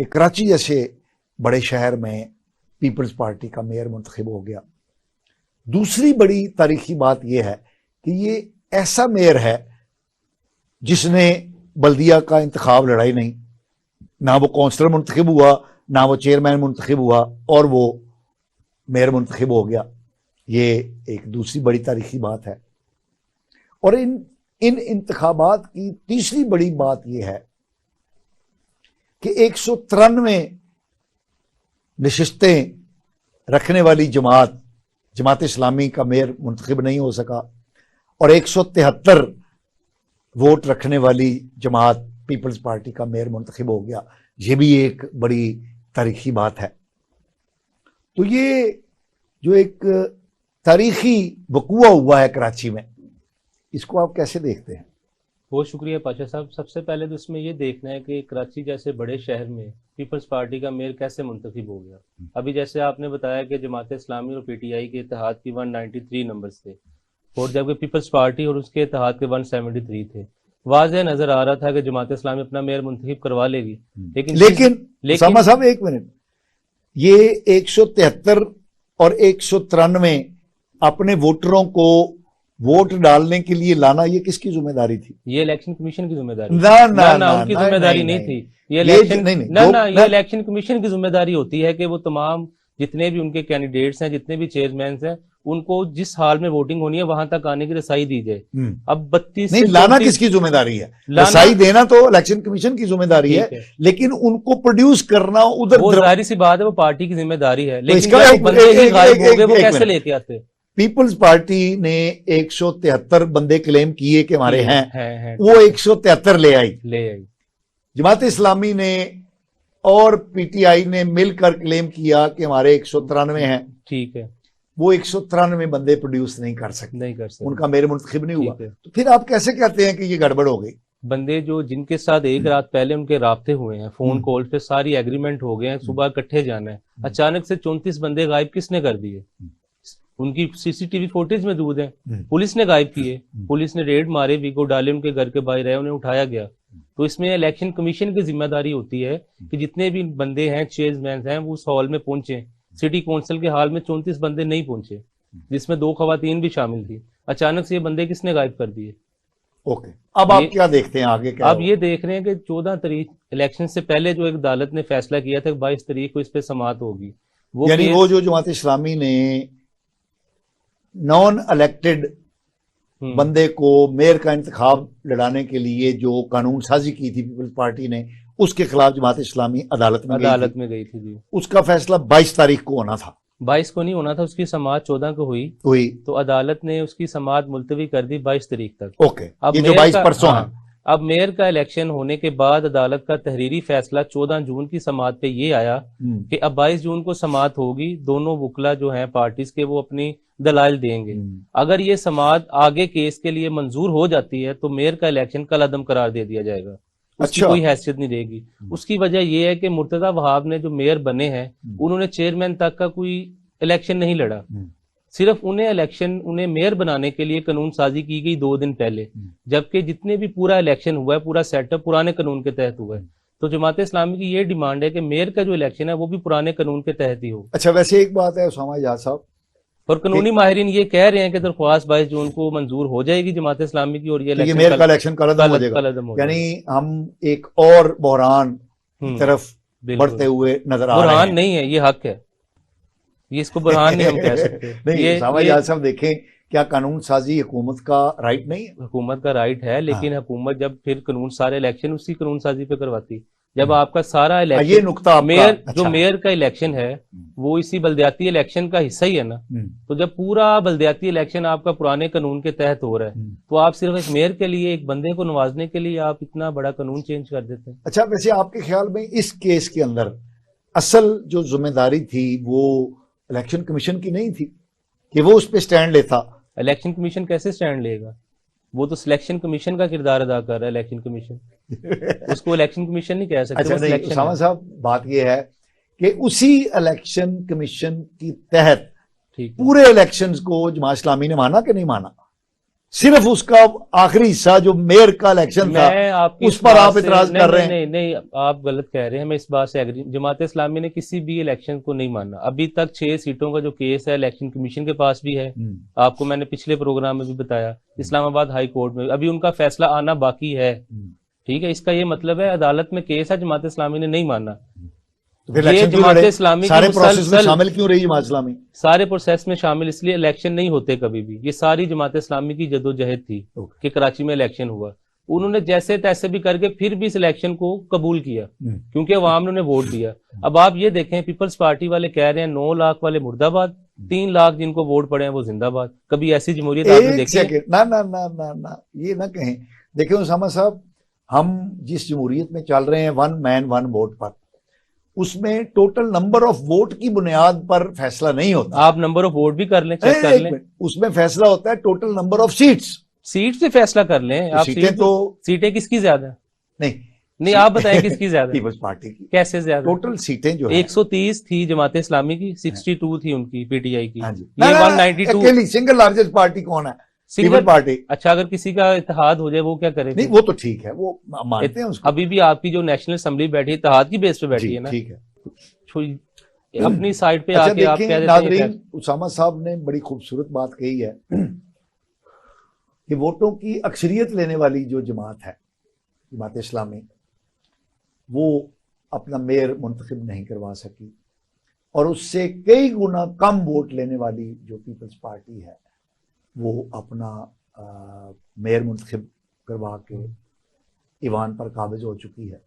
कि कराची जैसे बड़े शहर में पीपल्स पार्टी का मेयर मुंतखब हो गया। दूसरी बड़ी तारीखी बात यह है कि ये ऐसा मेयर है जिसने बल्दिया का इंतखाब लड़ाई नहीं, ना वो काउंसलर मुंतखब हुआ, ना वो चेयरमैन मुंतखब हुआ, और वो मेयर मुंतखब हो गया। ये एक दूसरी बड़ी तारीखी बात है। और इन इंतखाबात की तीसरी बड़ी बात यह है कि 193 नशिस्तें रखने वाली जमात इस्लामी का मेयर मुंतखब नहीं हो सका, और 173 वोट रखने वाली जमात पीपल्स पार्टी का मेयर मुंतखब हो गया। ये भी एक बड़ी तारीखी बात है। तो ये जो एक तारीखी वकूआ हुआ है कराची में, इसको आप कैसे देखते हैं? बहुत शुक्रिया पाशा साहब। सबसे पहले तो इसमें ये देखना है कि कराची जैसे बड़े शहर में पीपल्स पार्टी का मेयर कैसे मुंतखब हो गया। अभी जैसे आपने बताया कि जमात इस्लामी और पीटीआई के इत्तेहाद की 193 नंबर्स थे, और जबकि पीपल्स पार्टी और उसके इत्तेहाद के 173 थे। वाज़ेह नजर आ रहा था कि जमात इस्लामी अपना मेयर मुंतखब करवा लेगी। लेकिन सामा साहब एक मिनट, ये 173 और 193 अपने वोटरों को वोट डालने के लिए लाना, ये किसकी जिम्मेदारी थी? ये इलेक्शन कमीशन की जिम्मेदारी ना, उनकी जिम्मेदारी नहीं थी। ये इलेक्शन कमीशन की जिम्मेदारी होती है कि वो तमाम जितने भी उनके कैंडिडेट्स हैं, जितने भी चेयरमैन हैं, उनको जिस हाल में वोटिंग होनी है वहां तक आने की रसाई दी जाए। अब 32 नहीं, लाना किसकी जिम्मेदारी है? रसाई देना तो इलेक्शन कमीशन की जिम्मेदारी है, लेकिन उनको प्रोड्यूस करना उधर, वो जाहिर सी बात है, वो पार्टी की जिम्मेदारी है। लेकिन बंदे ही गायब हो गए, वो कैसे लेके आते? पीपल्स पार्टी ने 173 बंदे क्लेम किए कि हमारे हैं, वो 173 ले आई। जमात इस्लामी ने और पीटीआई ने मिलकर क्लेम किया कि हमारे 193 हैं। ठीक है, वो 193 बंदे प्रोड्यूस नहीं कर सकते, उनका मेयर मुंतखब नहीं हुआ। तो फिर आप कैसे कहते हैं कि ये गड़बड़ हो गई? बंदे जो जिनके साथ एक रात पहले उनके राब्ते हुए हैं, फोन कॉल पे सारी एग्रीमेंट हो गए हैं, सुबह इकट्ठे जाना है, अचानक से 34 बंदे गायब किसने कर दिए? उनकी सीसीटीवी फुटेज मौजूद है, पुलिस ने गायब किए, पुलिस ने रेड मारे, वीगो डाले, उनके घर के बाहर रहे, उन्हें उठाया गया। तो इसमें इलेक्शन कमीशन की जिम्मेदारी होती है कि जितने भी बंदे हैं, चेयरमैन हैं, वो उस हॉल में पहुंचे। सिटी काउंसिल के हाल में 34 बंदे नहीं पहुंचे, जिसमें 2 खवातीन भी शामिल थी। अचानक से ये बंदे किसने गायब कर दिए? ओके, अब आप क्या देखते हैं आगे? क्या अब ये देख रहे हैं कि 14 तारीख इलेक्शन से पहले जो एक अदालत ने फैसला किया था 22 तारीख को इस पे समाअत होगी, यानी वो जो जमात इस्लामी ने नॉन इलेक्टेड बंदे को मेयर का इंतखाब लड़ाने के लिए जो कानून साजी की थी पीपल्स पार्टी ने, उसके खिलाफ जमात इस्लामी अदालत में गई थी जी। उसका फैसला 22 तारीख को होना था। 22 को नहीं होना था, उसकी समाअत 14 को हुई, तो अदालत ने उसकी समाअत मुलतवी कर दी 22 तारीख तक। ओके, अब ये जो 22 परसों है। अब मेयर का इलेक्शन होने के बाद अदालत का तहरीरी फैसला 14 जून की समाअत पे ये आया कि अब 22 जून को समाअत होगी, दोनों वुकला जो हैं पार्टीज के वो अपनी दलाइल देंगे। अगर ये समाअत आगे केस के लिए मंजूर हो जाती है तो मेयर का इलेक्शन कल अदम करार दे दिया जाएगा, उसकी कोई हैसियत नहीं रहेगी। उसकी वजह यह है कि मुर्तजा वहाब ने जो मेयर बने हैं, उन्होंने चेयरमैन तक का कोई इलेक्शन नहीं लड़ा, सिर्फ उन्हें मेयर बनाने के लिए कानून साजी की गई 2 दिन पहले, जबकि जितने भी पूरा इलेक्शन हुआ है, पूरा सेटअप पुराने कानून के तहत हुआ है। तो जमात इस्लामी की ये डिमांड है कि मेयर का जो इलेक्शन है वो भी पुराने कानून के तहत ही हो। अच्छा, वैसे एक बात है उसामा इजाज साहब, और कानूनी माहिरीन ये कह रहे हैं कि दरख्वास्त 22 जून को मंजूर हो जाएगी जमात इस्लामी की, और ये मेयर का इलेक्शन कल अदम हो जाएगा, यानी हम एक और बहरान की तरफ बढ़ते हुए नजर आ रहे हैं। बुरहान नहीं है, ये हक है, ये इसको बुरहान नहीं हम कह सकते। नहीं, उसामा इजाज साहब देखें, क्या कानून साजी हुकूमत का राइट नहीं है? हुकूमत का राइट है, लेकिन हुकूमत जब फिर कानून सारे इलेक्शन उसी कानून साजी पे करवाती, जब आपका सारा इलेक्शन, ये नुकता मेयर जो मेयर का इलेक्शन है वो इसी बल्दियाती इलेक्शन का हिस्सा ही है ना। तो जब पूरा बल्दियाती इलेक्शन आपका पुराने कानून के तहत हो रहा है, तो आप सिर्फ एक मेयर के लिए, एक बंदे को नवाजने के लिए आप इतना बड़ा कानून चेंज कर देते हैं। अच्छा, वैसे आपके ख्याल में इस केस के अंदर असल जो जिम्मेदारी थी वो इलेक्शन कमीशन की नहीं थी कि वो उस पर स्टैंड लेता? इलेक्शन कमीशन कैसे स्टैंड लेगा? वो तो सिलेक्शन कमीशन का किरदार अदा कर रहा है इलेक्शन कमीशन, उसको इलेक्शन कमीशन नहीं कह सकते। अच्छा, नहीं उसामा साहब, बात यह है कि उसी इलेक्शन कमीशन के तहत पूरे इलेक्शंस को जमात इस्लामी ने माना कि नहीं माना? सिर्फ उसका आखिरी हिस्सा जो मेयर का इलेक्शन था उस पर आप इतराज कर रहे हैं। नहीं नहीं, आप गलत कह रहे हैं। मैं इस बात से एग्री, जमात इस्लामी ने किसी भी इलेक्शन को नहीं माना। अभी तक 6 सीटों का जो केस है इलेक्शन कमीशन के पास भी है, आपको मैंने पिछले प्रोग्राम में भी बताया, इस्लामाबाद हाई कोर्ट में अभी उनका फैसला आना बाकी है। ठीक है, इसका ये मतलब है अदालत में केस है, जमात इस्लामी ने नहीं माना। ये जमात इस्लामी सारे प्रोसेस में शामिल क्यों रही जमात इस्लामी? सारे प्रोसेस में शामिल इसलिए, इलेक्शन नहीं होते कभी भी। ये सारी जमात इस्लामी की जदोजहद थी कि कराची में इलेक्शन हुआ। उन्होंने जैसे तैसे भी करके फिर भी इस इलेक्शन को कबूल किया क्योंकि अवाम ने उन्हें वोट दिया। अब आप ये देखें, पीपल्स पार्टी वाले कह रहे हैं 9 लाख वाले मुर्दाबाद, 3 लाख जिनको वोट पड़े हैं वो जिंदाबाद। कभी ऐसी जमहूरियत आपने देखी है? ना ना ना ना ना, ये ना कहें। देखिए उसामा साहब, हम जिस जमहूरियत में चल रहे हैं, 1 मैन 1 वोट पर, उसमें टोटल नंबर ऑफ वोट की बुनियाद पर फैसला नहीं होता। आप नंबर ऑफ वोट भी कर लें, चेक कर लें। उसमें फैसला होता है total number of seats. Seat से फैसला कर लें आप। सीटें किसकी ज्यादा? नहीं आप बताएं किसकी ज्यादा? पीपल्स पार्टी की। कैसे ज्यादा? टोटल सीटें जो 130 थी जमात इस्लामी की, 62 थी उनकी पीटीआई की। हाँ जी। ये 192 सिंगल लार्जेस्ट पार्टी कौन है? Single party. अच्छा, अगर किसी का इत्तेहाद हो जाए वो क्या करे? नहीं वो तो ठीक है, वो मानते हैं उसको। अभी भी आपकी जो नेशनल असेंबली बैठी है इत्तेहाद की बेस पे बैठी है ना? ठीक है, अपनी साइड पे आके आप कह देते हैं। उसामा साहब ने बड़ी खूबसूरत बात कही है कि वोटों की अक्सरियत लेने वाली जो जमात है, जमात इस्लामी, वो अपना मेयर मुंतखब नहीं करवा सकी, और उससे कई गुना कम वोट लेने वाली जो पीपल्स पार्टी है वो अपना मेयर मुंतखब करवा के ईवान पर काबिज हो चुकी है।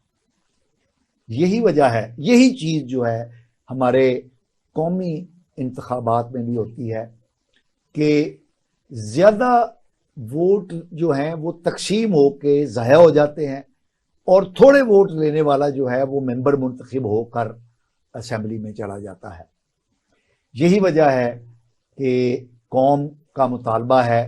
यही वजह है, यही चीज़ जो है हमारे कौमी इंतखाबात में भी होती है कि ज़्यादा वोट जो हैं वो तकसीम हो के ज़ाया हो जाते हैं, और थोड़े वोट लेने वाला जो है वो मेंबर मुंतखब होकर असेंबली में चला जाता है। यही वजह है कि कौम का मुतालबा है,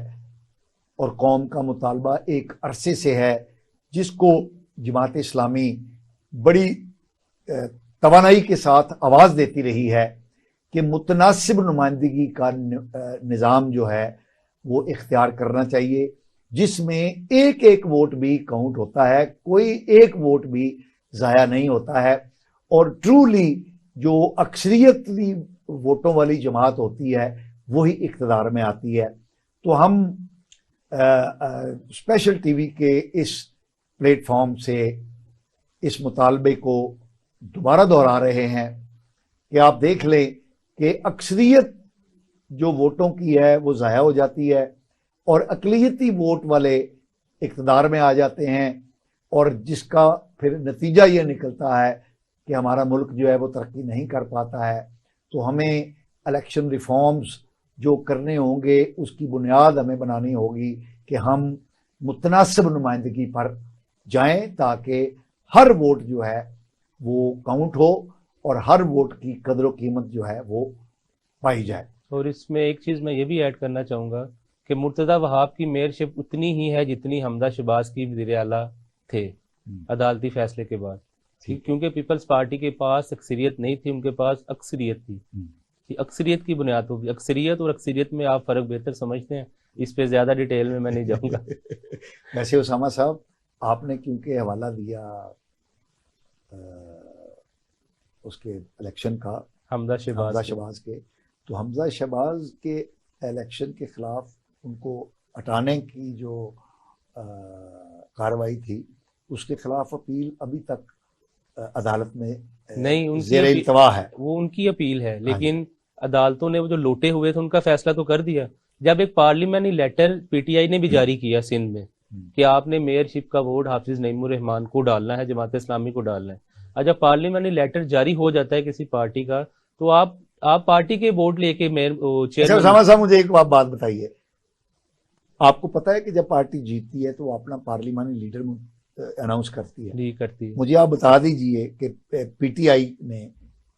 और कौम का मुतालबा एक अरसे से है जिसको जमात इस्लामी बड़ी तवानाई के साथ आवाज़ देती रही है कि मुतनासिब नुमाइंदगी का निज़ाम जो है वो इख्तियार करना चाहिए, जिसमें एक एक वोट भी काउंट होता है, कोई एक वोट भी ज़ाया नहीं होता है, और ट्रूली जो अक्सरियती वोटों वाली जमात होती है वही इक़्तिदार में आती है। तो हम स्पेशल टीवी के इस प्लेटफॉर्म से इस मुतालबे को दोबारा दोहरा रहे हैं कि आप देख लें कि अक्सरियत जो वोटों की है वो ज़ाया हो जाती है, और अक़लियती वोट वाले इक़्तिदार में आ जाते हैं, और जिसका फिर नतीजा ये निकलता है कि हमारा मुल्क जो है वो तरक्की नहीं कर पाता है। तो हमें इलेक्शन रिफॉर्म्स जो करने होंगे उसकी बुनियाद हमें बनानी होगी कि हम मुतनासिब नुमाइंदगी पर जाएं, ताकि हर वोट जो है वो काउंट हो और हर वोट की कदर कीमत जो है वो पाई जाए। और इसमें एक चीज़ मैं ये भी ऐड करना चाहूँगा कि मुर्तज़ा वहाब की मेयरशिप उतनी ही है जितनी हमजा शहबाज की वज़ीर आला थे अदालती फैसले के बाद, क्योंकि पीपल्स पार्टी के पास अक्सरियत नहीं थी, उनके पास अक्सरियत थी। अक्सरियत की बुनियाद होगी, अक्सरियत और अक्सरियत में आप फ़र्क बेहतर समझते हैं, इस पे ज़्यादा डिटेल में मैं नहीं जाऊँगा। वैसे उसामा साहब, आपने क्योंकि हवाला दिया उसके इलेक्शन का, हमजा शहबाज के, तो हमजा शहबाज के इलेक्शन के ख़िलाफ़ उनको हटाने की जो कार्रवाई थी उसके ख़िलाफ़ अपील अभी तक अदालत में नहीं, ज़ेर इल्तवा है। वो उनकी अपील है, लेकिन अदालतों ने वो जो लोटे हुए थे उनका फैसला तो कर दिया। जब एक पार्लियामेंट्री लेटर पीटीआई ने भी जारी किया सिंध में कि आपने मेयरशिप का वोट हाफिज नईमुर रहमान को डालना है, जमात इस्लामी को डालना है, और जब पार्लियामेंट्री लेटर जारी हो जाता है किसी पार्टी का, तो आप पार्टी के वोट लेके मेयर चेयरमैन। साहब मुझे एक बात बताइए, आपको पता है कि जब पार्टी जीतती है तो वो अपना पार्लियामेंट्री लीडर अनाउंस करती है? करती है। मुझे आप बता दीजिए कि पीटीआई ने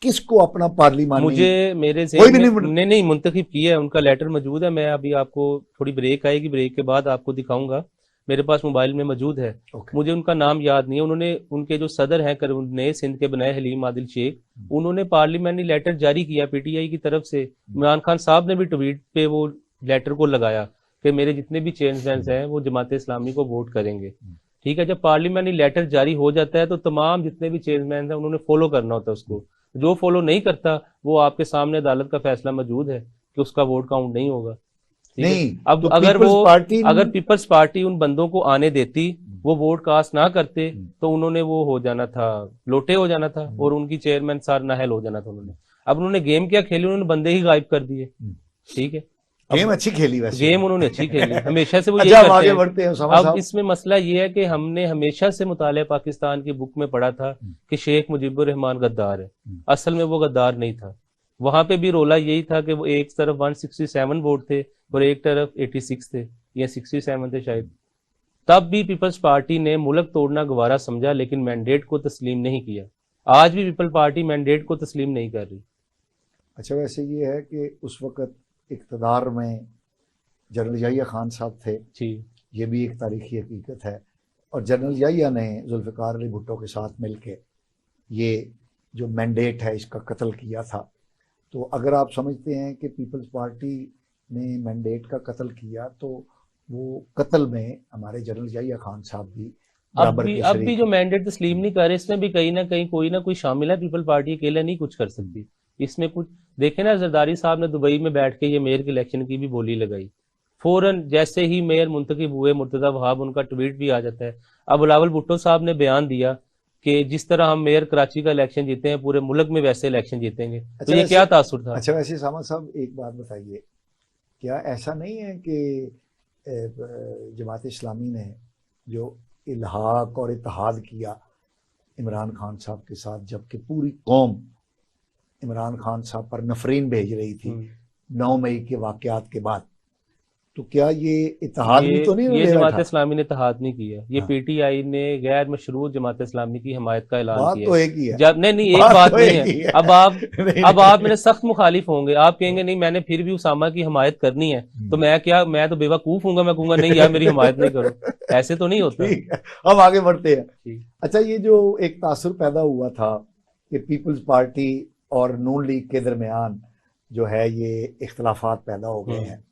किसको अपना पार्लियामेंट्री, मुझे मेरे से नहीं मुंतखब किया है, उनका लेटर मौजूद है। मैं अभी आपको थोड़ी ब्रेक आएगी, ब्रेक के बाद आपको दिखाऊंगा, मेरे पास मोबाइल में मौजूद है। मुझे उनका नाम याद नहीं है। उन्होंने, उनके जो सदर हैं नए सिंध के बनाए हलीम आदिल शेख, उन्होंने पार्लियामेंट्री लेटर जारी किया पीटीआई की तरफ से। इमरान खान साहब ने भी ट्वीट पे वो लेटर को लगाया कि मेरे जितने भी चेयरमैन हैं वो जमात इस्लामी को वोट करेंगे। ठीक है, जब पार्लियामेंट लेटर जारी हो जाता है तो तमाम जितने भी चेयरमैन हैं उन्होंने फॉलो करना होता है उसको। जो फॉलो नहीं करता वो आपके सामने अदालत का फैसला मौजूद है कि उसका वोट काउंट नहीं होगा। ठीक है, नहीं अब तो अगर पीपल्स पार्टी उन बंदों को आने देती, वो वोट कास्ट ना करते, तो उन्होंने वो हो जाना था, लोटे हो जाना था और उनकी चेयरमैन सार नाहल हो जाना था उन्होंने। अब उन्होंने गेम क्या खेली, उन्होंने बंदे ही गायब कर दिए। ठीक है, गेम अच्छी खेली, वैसे गेम उन्होंने अच्छी खेली, हमेशा से वो यही अच्छा, करते आगे हैं। बढ़ते हैं उसामा अब साहब। इसमें मसला ये है कि हमने हमेशा से मुताले पाकिस्तान की बुक में पढ़ा था कि शेख मुजीबुर रहमान गद्दार है। असल में वो गद्दार नहीं था। वहां पे भी रोला यही था कि वो एक तरफ 167 वोट थे और एक तरफ 86 थे या 67 थे शायद। तब भी पीपल्स पार्टी ने मुल्क तोड़ना गवारा समझा, लेकिन मैंडेट को तस्लीम नहीं किया। आज भी पीपल पार्टी मैंडेट को तस्लीम नहीं कर रही। अच्छा, वैसे ये है कि उस वक्त इक़्तिदार में जनरल याहिया खान साहब थे जी, ये भी एक तारीखी हकीकत है, और जनरल याहिया ने जुल्फ़िकार अली भुट्टो के साथ मिलके ये जो मैंडेट है इसका कत्ल किया था। तो अगर आप समझते हैं कि पीपल्स पार्टी ने मैंडेट का कत्ल किया, तो वो कत्ल में हमारे जनरल याहिया खान साहब भी अब भी जो मैंडेट तस्लीम नहीं कर रहे, इसमें भी कहीं ना कोई शामिल है। पीपल पार्टी अकेले नहीं कुछ कर सकती इसमें। कुछ देखे ना, जरदारी साहब ने दुबई में बैठ के ये मेयर के इलेक्शन की भी बोली लगाई। फौरन जैसे ही मेयर मुंतखब हुए मुर्तजा वहाब, उनका ट्वीट भी आ जाता है। अब बिलावल भुट्टो साहब ने बयान दिया कि जिस तरह हम मेयर कराची का इलेक्शन जीते हैं पूरे मुल्क में वैसे इलेक्शन जीतेंगे। तो ये क्या तासुर था? अच्छा, वैसे सामा साहब एक बात बताइए, क्या ऐसा नहीं है कि जमात इस्लामी ने जो इल्हाक और इत्तेहाद किया इमरान खान साहब के साथ, जबकि पूरी कौम इमरान खान साहब पर नफरीन भेज रही थी 9 मई के वाकयात के बाद, तो क्या ये इत्तेहाद भी तो नहीं? ये जमात इस्लामी ने इत्तेहाद नहीं किया, ये पीटीआई ने गैर मशरूत जमात इस्लामी की हिमायत का ऐलान किया। तो एक ही है। जब नहीं एक बात नहीं है। अब आप मेरे सख्त मुखालिफ होंगे, आप कहेंगे नहीं मैंने फिर भी उसामा की हिमायत करनी है, तो मैं तो बेवकूफ हूंगा, मैं कहूंगा नहीं यार मेरी हिमायत नहीं करो। ऐसे तो नहीं होता। अब आगे बढ़ते हैं। अच्छा, ये जो एक तासुर पैदा हुआ था कि पीपल्स पार्टी और नून लीग के दरमियान जो है ये इख्तलाफात पैदा हो गए हैं,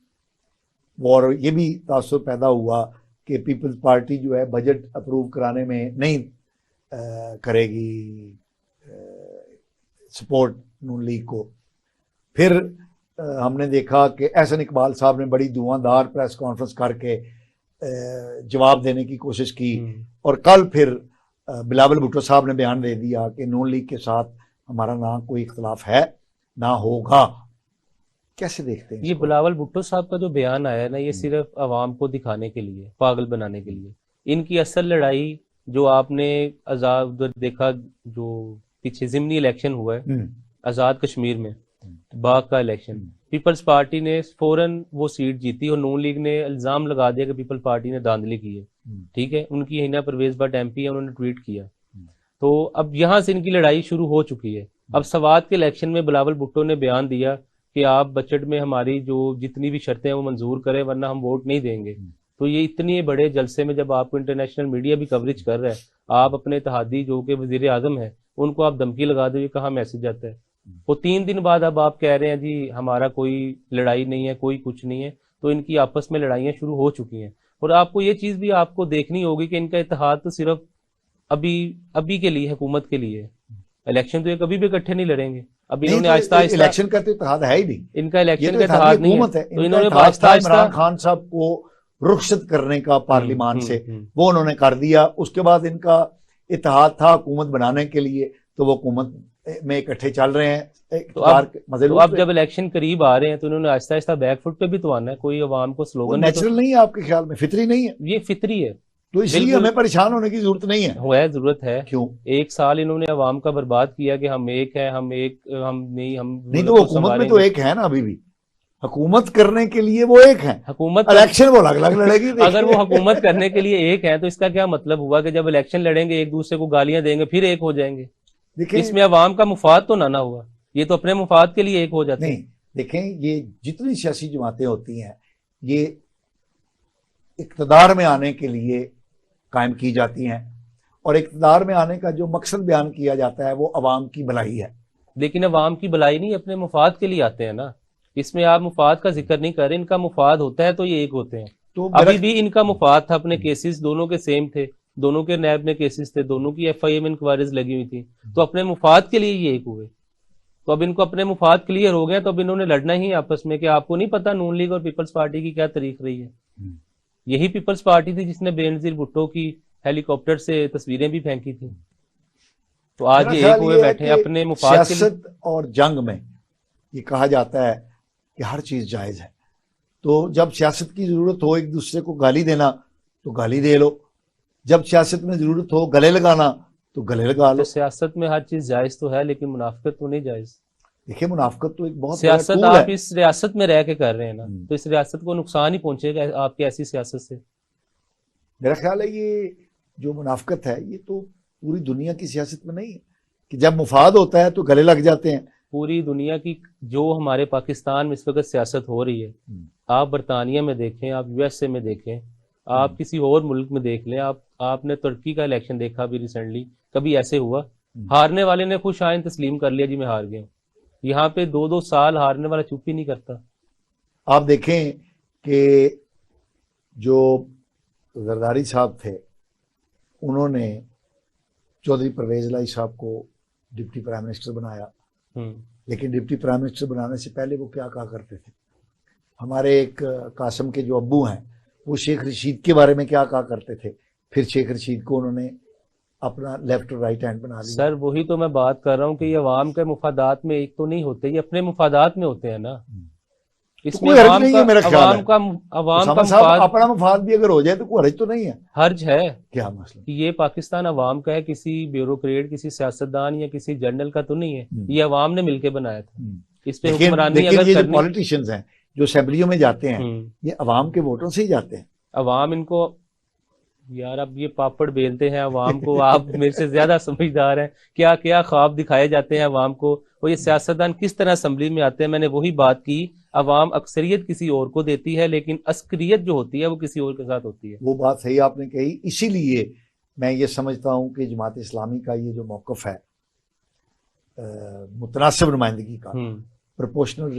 और ये भी तासुर पैदा हुआ कि पीपल्स पार्टी जो है बजट अप्रूव कराने में नहीं करेगी सपोर्ट नून लीग को। फिर हमने देखा कि एहसन इकबाल साहब ने बड़ी धुआंधार प्रेस कॉन्फ्रेंस करके जवाब देने की कोशिश की, और कल फिर बिलावल भुट्टो साहब ने बयान दे दिया कि नून लीग के साथ हमारा ना कोई इख्तलाफ है ना होगा। कैसे देखते हैं ये बिलावल भुट्टो साहब का जो बयान आया है ना, ये सिर्फ आवाम को दिखाने के लिए, पागल बनाने के लिए। इनकी असल लड़ाई जो आपने आजाद देखा, जो पीछे जिमनी इलेक्शन हुआ है आजाद कश्मीर में, बाग का इलेक्शन, पीपल्स पार्टी ने फौरन वो सीट जीती और नून लीग ने इल्जाम लगा दिया कि पीपल्स पार्टी ने धांधली की है। ठीक है, उनकी हिना परवेज भट्ट एमपी है, उन्होंने ट्वीट किया। तो अब यहां से इनकी लड़ाई शुरू हो चुकी है। अब सवात के इलेक्शन में बिलावल भुट्टो ने बयान दिया कि आप बजट में हमारी जो जितनी भी शर्तें हैं वो मंजूर करें, वरना हम वोट नहीं देंगे। तो ये इतने बड़े जलसे में जब आपको इंटरनेशनल मीडिया भी कवरेज कर रहा है, आप अपने इत्तेहादी जो कि वजीर आजम है उनको आप धमकी लगा दो, ये कहाँ मैसेज आता है? वो 3 दिन बाद अब आप कह रहे हैं जी हमारा कोई लड़ाई नहीं है, कोई कुछ नहीं है। तो इनकी आपस में लड़ाइयां शुरू हो चुकी हैं। और आपको ये चीज भी आपको देखनी होगी कि इनका इत्तेहाद तो सिर्फ अभी के लिए, हुकूमत के लिए। इलेक्शन तो ये कभी भी इकट्ठे नहीं लड़ेंगे। अब इन्होंने आहिस्ता आहिस्ता, इलेक्शन का तो इत्तेहाद है ही नहीं, इनका इलेक्शन का इत्तेहाद नहीं है। तो इन्होंने इमरान खान साहब को रुखसत करने का पार्लियामान से, वो उन्होंने कर दिया। उसके बाद इनका इत्तेहाद था हुकूमत बनाने के लिए, तो वो हुकूमत में इकट्ठे चल रहे हैं। तो अब जब इलेक्शन करीब आ रहे हैं तो इन्होंने आहिस्ता आहिस्ता बैकफुट पे भी तो आना है। कोई अवाम को स्लोगन नेचुरल नहीं है आपके ख्याल में? फितरी नहीं है? ये फितरी है, तो इसलिए हमें परेशान होने की जरूरत नहीं है। जरूरत है। क्यों? 1 साल इन्होंने अवाम का बर्बाद किया कि हम एक है, हम नहीं तो हुकूमत में तो एक है ना, अभी भी हुकूमत करने के लिए वो एक है, हुकूमत इलेक्शन वो अलग अलग लड़ेगी। अगर वो हुकूमत करने के लिए एक है तो इसका क्या मतलब हुआ कि जब इलेक्शन लड़ेंगे एक दूसरे को गालियां देंगे फिर एक हो जाएंगे? इसमें अवाम का मुफाद तो ना हुआ, ये तो अपने मुफाद के लिए एक हो जाते हैं। देखें, ये जितनी सियासी जमातें होती हैं ये इक़्तिदार में आने के लिए कायम की जाती हैं, और इक़्तिदार में आने का जो मकसद बयान किया जाता है वो अवाम की भलाई है। लेकिन अवाम की भलाई नहीं, अपने मुफाद के लिए आते हैं ना। इसमें आप मुफाद का जिक्र नहीं कर रहे, इनका मुफाद होता है तो ये एक होते हैं। तो अभी भी इनका मुफाद था, अपने केसेस दोनों के सेम थे, दोनों के नैब में केसेस थे, दोनों की FIA में इंक्वायरीज लगी हुई थी, तो अपने मुफाद के लिए ये एक हुए। तो अब इनको अपने मुफाद क्लियर हो गए, तो अब इन्होंने लड़ना ही आपस में कि आपको नहीं पता नून लीग और पीपल्स पार्टी की क्या तारीख रही है। यही पीपल्स पार्टी थी जिसने बेनजीर भुट्टो की हेलीकॉप्टर से तस्वीरें भी फेंकी थी। तो आज ये एक हुए बैठे हैं अपने मुफाद के लिए। सियासत और जंग में ये कहा जाता है कि हर चीज जायज है, तो जब सियासत की जरूरत हो एक दूसरे को गाली देना तो गाली दे लो, जब सियासत में जरूरत हो गले लगाना तो गले लगा लो। तो सियासत में हर चीज जायज तो है, लेकिन मुनाफिकत तो नहीं जायज। देखिए मुनाफिकत तो एक बहुत सियासत बड़ा टूल आप है। इस रियासत में रह के कर रहे हैं ना, तो इस रियासत को नुकसान ही पहुंचेगा आपकी ऐसी सियासत से। मेरा ख्याल है ये जो मुनाफिकत है ये तो पूरी दुनिया की सियासत में नहीं है कि जब मुफाद होता है तो गले लग जाते हैं। पूरी दुनिया की जो हमारे पाकिस्तान में इस वक्त सियासत हो रही है, आप बरतानिया में देखें, आप USA में देखें, आप किसी और मुल्क में देख लें, आपने तुर्की का इलेक्शन देखा अभी रिसेंटली, कभी ऐसे हुआ? हारने वाले ने खुश आइन तस्लीम कर लिया जी मैं हार गया। यहाँ पे 2-2 साल हारने वाला चुप ही नहीं करता। आप देखें कि जो जरदारी साहब थे उन्होंने चौधरी परवेज लाई साहब को डिप्टी प्राइम मिनिस्टर बनाया, लेकिन डिप्टी प्राइम मिनिस्टर बनाने से पहले वो क्या कहा करते थे? हमारे एक कासम के जो अब्बू हैं वो शेख रशीद के बारे में क्या कहा करते थे? फिर शेख रशीद को उन्होंने अपना लेफ्ट और राइट हैंड बना लिया। सर वही तो मैं बात कर रहा हूँ कि ये अवाम के मुफादात में एक तो नहीं होते, ये अपने मुफादात में होते हैं ना। इसमें तो अवाम नहीं है मेरा ख्याल है। का मुफाद अपना मुफाद भी अगर हो जाए तो कोई हर्ज तो नहीं है। हर्ज है क्या मसला? ये पाकिस्तान अवाम का है, किसी ब्यूरोक्रेट, किसी सियासतदान या किसी जनरल का तो नहीं है, ये अवाम ने मिलकर बनाया था। इस पे हुक्मरानी अगर ये जो पॉलिटिशियंस हैं जो असेंबलियों में जाते हैं ये अवाम के वोटों से ही जाते हैं। अवाम इनको यार अब ये पापड़ बेलते हैं अवाम को, आप मेरे से ज्यादा समझदार हैं। क्या क्या ख्वाब दिखाए जाते हैं अवाम को, और ये सियासतदान किस तरह असेंबली में आते हैं। मैंने वही बात की, अवाम अक्सरियत किसी और को देती है लेकिन अस्करियत जो होती है वो किसी और के साथ होती है। वो बात सही आपने कही। इसीलिए मैं ये समझता हूँ कि जमात इस्लामी का ये जो मौक़िफ़ है मुतनासिब नुमाइंदगी का, प्रोपोर्शनल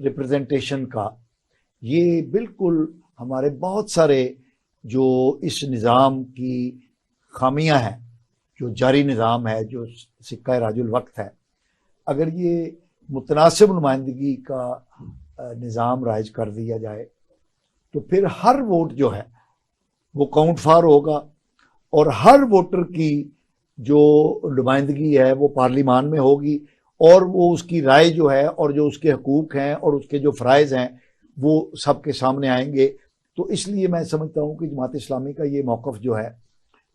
रिप्रेजेंटेशन का, ये बिल्कुल हमारे बहुत सारे जो इस निज़ाम की खामियां हैं, जो जारी निज़ाम है, जो सिक्का राजुल वक्त है, अगर ये मुतनासिब नुमाइंदगी का निज़ाम राइज कर दिया जाए तो फिर हर वोट जो है वो काउंट फॉर होगा और हर वोटर की जो नुमाइंदगी है वो पार्लिमान में होगी और वो उसकी राय जो है और जो उसके हकूक़ हैं और उसके जो फ़राइज़ हैं वो सबके सामने आएंगे। तो इसलिए मैं समझता हूँ कि जमात इस्लामी का ये मौक़िफ़ जो है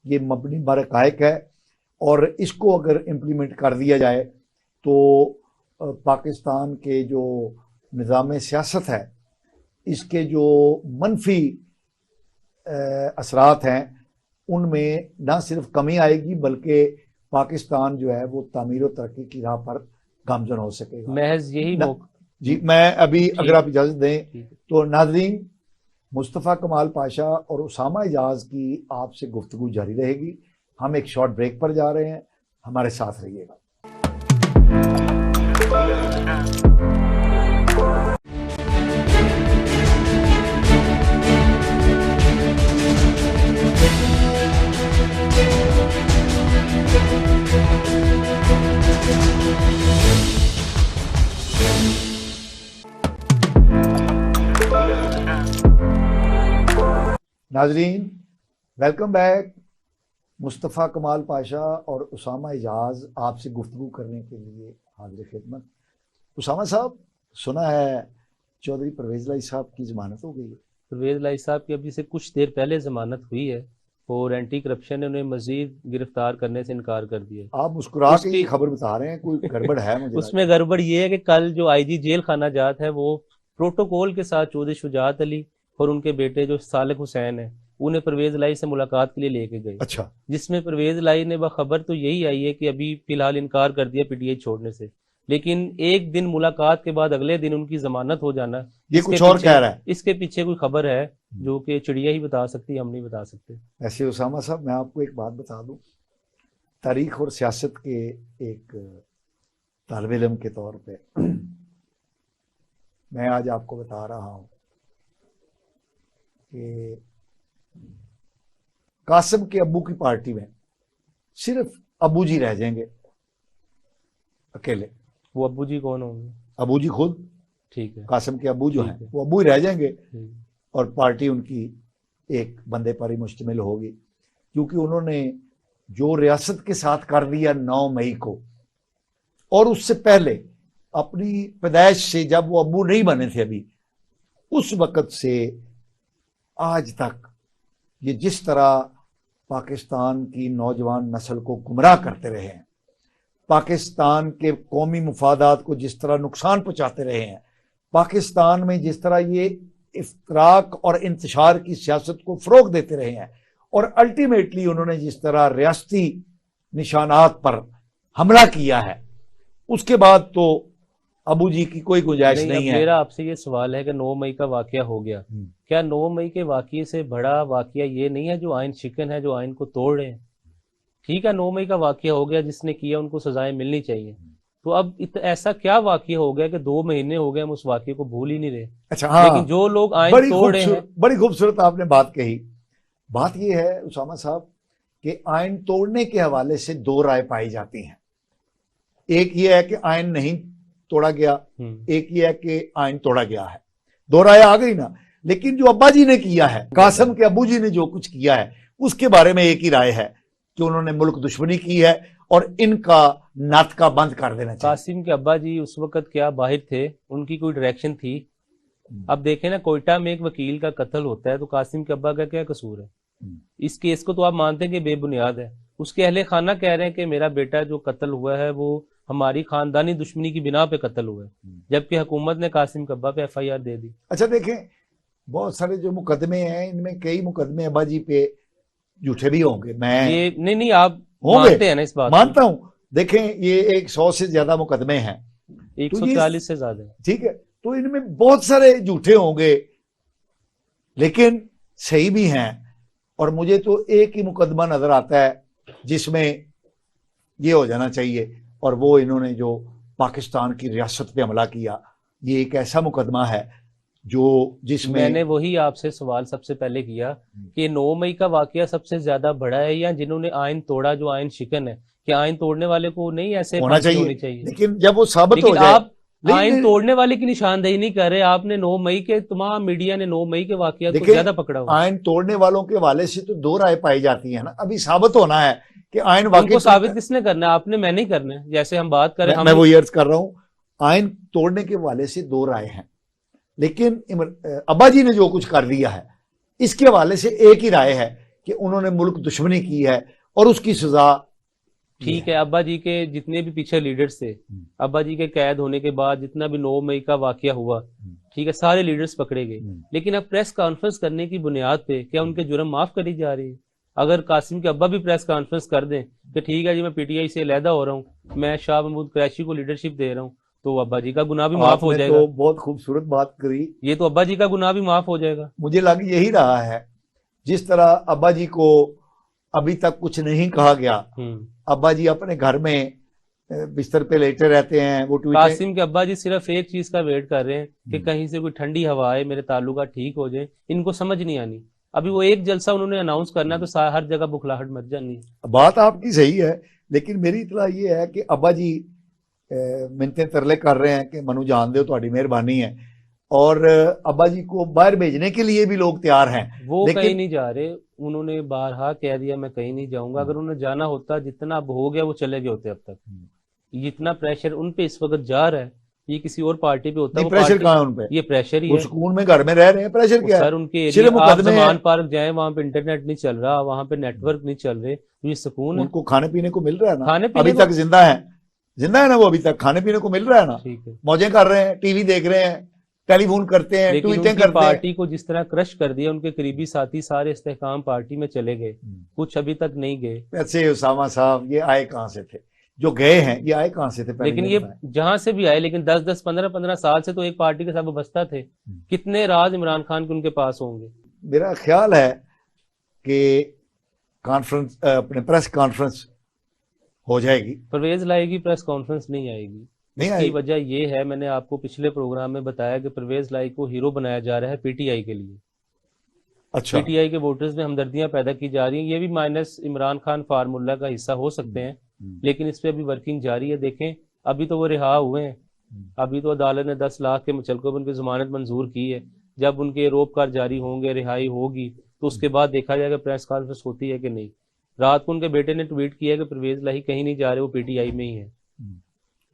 ये मबनी बर हक़ाइक़ है और इसको अगर इम्प्लीमेंट कर दिया जाए तो पाकिस्तान के जो निज़ाम सियासत है इसके जो मनफी असरात हैं उनमें ना सिर्फ कमी आएगी बल्कि पाकिस्तान जो है वो तामीर और तरक्की की राह पर गामजन हो सकेगा। महज यही जी मैं अभी अगर आप इजाज़त दें तो नाज़रीन, मुस्तफ़ा कमाल पाशा और उसामा इजाज़ की आपसे गुफ्तगू जारी रहेगी। हम एक शॉर्ट ब्रेक पर जा रहे हैं, हमारे साथ रहिएगा। नाजरीन वेलकम बैक। मुस्तफ़ा कमाल पाशा और उसामा इजाज़ आपसे गुफ्तगू करने के लिए हाज़िर खिदमत। उसामा साहब, सुना है चौधरी परवेज़ लाई साहब की ज़मानत हो गई है? परवेज़ लाई साहब की अभी से कुछ देर पहले ज़मानत हुई है और एंटी करप्शन ने उन्हें मजीद गिरफ्तार करने से इनकार कर दिया। आप मुस्कुरा के ये खबर बता रहे हैं, कोई गड़बड़ है? मुझे उसमें गड़बड़ ये है कि कल जो IG जेल खाना जात है वो प्रोटोकॉल के साथ चौधरी शुजात अली और उनके बेटे जो सालिक हुसैन है उन्हें परवेज़ लाई से मुलाकात के लिए लेके गए। अच्छा। जिसमें परवेज़ लाई ने खबर तो यही आई है कि अभी फिलहाल इनकार कर दिया PTI छोड़ने से, लेकिन एक दिन मुलाकात के बाद अगले दिन उनकी जमानत हो जाना, ये कुछ और कह रहा है। इसके पीछे कोई खबर है जो कि चिड़िया ही बता सकती है, हम नहीं बता सकते। ऐसे उसामा साहब, मैं आपको एक बात बता दूं, तारीख और सियासत के एक तालिब इल्म के तौर पे मैं आज आपको बता रहा हूं कि कासिम के अब्बू की पार्टी में सिर्फ अबू जी रह जाएंगे अकेले। वो अब्बू जी कौन होंगे? अबू जी खुद, ठीक है, कासिम के अबू जो ठीक हैं है। वो अबू ही रह जाएंगे ठीक है। और पार्टी उनकी एक बंदे पर ही मुश्तमिल होगी, क्योंकि उन्होंने जो रियासत के साथ कर दिया 9 मई को, और उससे पहले अपनी पैदाइश से जब वो अबू नहीं बने थे अभी, उस वक़्त से आज तक ये जिस तरह पाकिस्तान की नौजवान नस्ल को गुमराह करते रहे हैं, पाकिस्तान के कौमी मुफादात को जिस तरह नुकसान पहुंचाते रहे हैं, पाकिस्तान में जिस तरह ये इफ्तराक और इंतशार की सियासत को फ़रोग देते रहे हैं, और अल्टीमेटली उन्होंने जिस तरह रियासती निशानात पर हमला किया है, उसके बाद तो अबू जी की कोई गुंजाइश नहीं है। मेरा आपसे ये सवाल है कि 9 मई का वाकया हो गया, क्या 9 मई के वाकये से बड़ा वाकया ये नहीं है जो आइन शिकन है, जो आइन को तोड़ रहे हैं? ठीक है, 9 मई का वाकया हो गया, जिसने किया उनको सजाएं मिलनी चाहिए। तो अब ऐसा क्या वाकया हो गया कि 2 महीने हो गए हम उस वाकये को भूल ही नहीं रहे? अच्छा, हाँ, लेकिन जो लोग आइन तोड़ रहे हैं, बड़ी खूबसूरत आपने बात कही। बात ये है उसामा साहब कि आइन तोड़ने के हवाले से 2 राय पाई जाती हैं। एक ये है कि आइन नहीं तोड़ा गया, एक ये है कि आइन तोड़ा गया है। 2 राय आ गई ना। लेकिन जो अब्बा जी ने किया है, कासिम के अबू जी ने जो कुछ किया है, उसके बारे में एक ही राय है कि उन्होंने मुल्क दुश्मनी की है और इनका नाटका बंद कर देना चाहिए। कासिम के अब्बा जी उस वक्त क्या बाहर थे? उनकी कोई डायरेक्शन थी? अब देखें ना, कोयटा में एक वकील का कत्ल होता है तो कासिम के अब्बा का क्या कसूर है? इस केस को तो आप मानते हैं कि बेबुनियाद है। उसके अहले खाना कह रहे हैं कि मेरा बेटा जो कत्ल हुआ है वो हमारी खानदानी दुश्मनी की बिना पे कत्ल हुआ है, जबकि हुकूमत ने कासिम के अब्बा पे FIR दे दी। अच्छा देखें, बहुत सारे जो मुकदमे हैं, इनमें कई मुकदमे अब्बा जी पे झूठे भी होंगे। मैं ये नहीं, आप मानते हैं ना इस बात? मानता हूं। देखें, ये 100 से ज्यादा मुकदमे हैं, 140 से ज्यादा, ठीक है, तो इनमें बहुत सारे झूठे होंगे लेकिन सही भी हैं। और मुझे तो एक ही मुकदमा नजर आता है जिसमें ये हो जाना चाहिए, और वो इन्होंने जो पाकिस्तान की रियासत पे हमला किया, ये एक ऐसा मुकदमा है जो जिसमें मैंने वही आपसे सवाल सबसे पहले किया कि 9 मई का वाकया सबसे ज्यादा बड़ा है या जिन्होंने आइन तोड़ा, जो आइन शिकन है? कि आइन तोड़ने वाले को नहीं ऐसे होना चाहिए, लेकिन जब वो साबित हो जाए। आप आइन तोड़ने वाले की निशानदेही नहीं कर रहे। आपने 9 मई के, तमाम मीडिया ने 9 मई के वाकया को ज्यादा पकड़ा हुआ। आइन तोड़ने वालों के हवाले से तो 2 राय पाई जाती है ना। अभी साबित होना है कि आइन वाकई साबित किसने करना है? आपने, मैं नहीं करना है। जैसे हम बात करें, मैं वो अर्ज कर रहा हूं, आइन तोड़ने के हवाले से 2 राय हैं, लेकिन अब्बा जी ने जो कुछ कर दिया है इसके हवाले से एक ही राय है कि उन्होंने मुल्क दुश्मनी की है और उसकी सजा। ठीक है, अब्बा जी के जितने भी पीछे लीडर्स थे, अब्बा जी के कैद होने के बाद जितना भी 9 मई का वाकया हुआ, ठीक है, सारे लीडर्स पकड़े गए, लेकिन अब प्रेस कॉन्फ्रेंस करने की बुनियाद पे क्या उनके जुर्म माफ करी जा रही है? अगर कासिम के अब्बा भी प्रेस कॉन्फ्रेंस कर दें कि ठीक है जी, मैं PTI से अलहदा हो रहा हूँ, मैं शाह महमूद कुरैशी को लीडरशिप दे रहा हूँ, तो अब्बा जी का गुनाह भी माफ हो जाएगा। तो बहुत खूबसूरत बात करी, ये तो अब्बा जी का गुनाह भी माफ हो जाएगा। मुझे लग यही रहा है, जिस तरह अब्बा जी को अभी तक कुछ नहीं कहा गया, अब्बा जी अपने घर में बिस्तर पे लेटे रहते हैं। वो कासिम के अब्बा जी सिर्फ एक चीज का वेट कर रहे हैं कि कहीं से कोई ठंडी हवा आए, मेरे ताल्लुका ठीक हो जाए। इनको समझ नहीं आनी। अभी वो एक जलसा उन्होंने अनाउंस करना है तो हर जगह बुखलाहट मच जानी है। बात आपकी सही है, लेकिन मेरी इतला ये है कि अब्बा जी मिन्नतें तरले कर रहे हैं कि मनु जान दो, तुम्हारी मेहरबानी है, और अब्बा जी को बाहर भेजने के लिए भी लोग तैयार हैं। वो कहीं नहीं जा रहे, उन्होंने बारहा कह दिया मैं कहीं नहीं जाऊंगा। अगर उन्होंने जाना होता, जितना अब हो गया वो चले गए होते अब तक। जितना प्रेशर उन पे इस वक्त जा रहा है, ये किसी और पार्टी पे होता है। प्रेशर कहाँ है उन पे? ये प्रेशर ही है। सुकून में घर में रह रहे हैं, प्रेशर क्या है? सर उनके ज़मान पार्क जाए, वहाँ पे इंटरनेट नहीं चल रहा, वहाँ पे नेटवर्क नहीं चल रहे, तो ये सुकून है। उनको खाने पीने को मिल रहा है ना, खाने अभी तक जिंदा है ना वो, अभी तक खाने पीने को मिल रहा है ना, मौजें कर रहे हैं, टीवी देख रहे हैं, टेलीफोन करते हैं, ट्वीटें करते हैं। पार्टी को जिस तरह क्रश कर दिया, उनके करीबी साथी सारे इस्तेहकाम पार्टी में चले गए, कुछ अभी तक नहीं गए। ऐसे उसामा साहब, ये आए कहाँ से थे? जो गए हैं ये आए कहाँ से थे? लेकिन ये जहां से भी आए, लेकिन 10-10, 15-15 साल से तो एक पार्टी के साथ वाबस्ता थे। कितने राज इमरान खान के उनके पास होंगे? मेरा ख्याल है कि कॉन्फ्रेंस, अपने प्रेस कॉन्फ्रेंस हो जाएगी। परवेज लाएगी, प्रेस कॉन्फ्रेंस नहीं आएगी। नहीं इसकी आई। वजह ये है, मैंने आपको पिछले प्रोग्राम में बताया कि परवेज लाई को हीरो बनाया जा रहा है पीटीआई के लिए। अच्छा। पीटीआई के वोटर्स में हमदर्दियां पैदा की जा रही हैं। ये भी माइनस इमरान खान फार्मूला का हिस्सा हो सकते हैं, लेकिन इस पे अभी वर्किंग जारी है। देखें, अभी तो वो रिहा हुए हैं, अभी तो अदालत ने 10 लाख के मुचलकों पर उनकी जमानत मंजूर की है। जब उनके रोपकार जारी होंगे, रिहाई होगी, तो उसके बाद देखा जाएगा प्रेस कॉन्फ्रेंस होती है कि नहीं। रात को उनके बेटे ने ट्वीट किया कि परवेज लाही कहीं नहीं जा रहे, वो पीटीआई में ही है।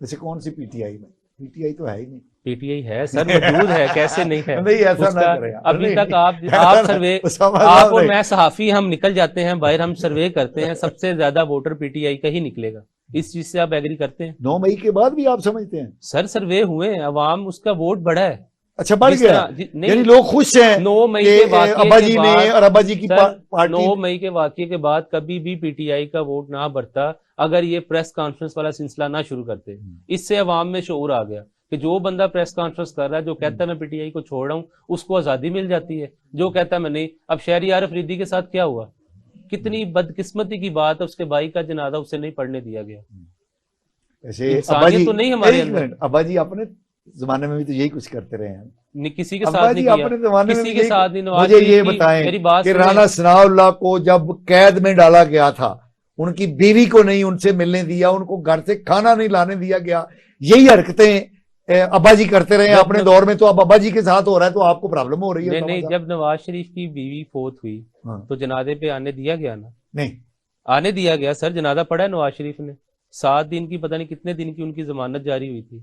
वैसे कौन सी पीटीआई में? पीटीआई तो है ही नहीं। पीटीआई है सर, मौजूद है, कैसे नहीं है? नहीं, ऐसा ना उसका करें यार। अभी नहीं, तक नहीं, आप सर्वे, उसामा आप साहब और नहीं। मैं सहाफी, हम निकल जाते हैं बाहर, हम सर्वे करते हैं, सबसे ज्यादा वोटर पीटीआई का ही निकलेगा। इस चीज से आप एग्री करते हैं? 9 मई के बाद भी आप समझते हैं? सर सर्वे हुए हैं, अवाम उसका वोट बढ़ा है। अच्छा, बढ़ जिस गया, तरह यानी लोग खुश हैं 9 मई कि के वाकये अब्बाजी के ने बाद, और अब्बाजी की सर, पार्टी 9 मई के वाकये के बाद कभी भी पीटीआई का वोट ना बढ़ता अगर ये प्रेस कॉन्फ्रेंस वाला सिलसिला ना शुरू करते। इससे अवाम में शऊर आ गया कि जो बंदा प्रेस कॉन्फ्रेंस कर रहा है, जो कहता है मैं पीटीआई को छोड़ रहा हूं, उसको आजादी मिल जाती है। जो कहता है मैं नहीं। अब शहरियार अफरीदी के साथ क्या हुआ? कितनी बदकिस्मती की बात है, उसके भाई का जनाजा उसे नहीं पढ़ने दिया गया। ऐसे इंसानियत तो नहीं हमारे अंदर। अब्बाजी अपने जमाने में भी तो यही कुछ करते रहे हैं। किसी के साथ अब्बाजी नहीं किया, अपने जमाने में किसी भी के साथ नहीं। नवाज मुझे शरीफ ये की- बताएं मेरी बात कि सुनिए। राणा सनाउल्लाह को जब कैद में डाला गया था, उनकी बीवी को नहीं उनसे मिलने दिया, उनको घर से खाना नहीं लाने दिया गया। यही हरकतें अब्बाजी करते रहे अपने दौर में, तो अब अब्बाजी के साथ हो रहा है, तो आपको प्रॉब्लम हो रही है? नहीं, जब नवाज शरीफ की बीवी फोत हुई तो जनाजे पे आने दिया गया ना? नहीं आने दिया गया सर, जनाजा पढ़ा है नवाज शरीफ ने। 7 दिन की, पता नहीं कितने दिन की उनकी जमानत जारी हुई थी।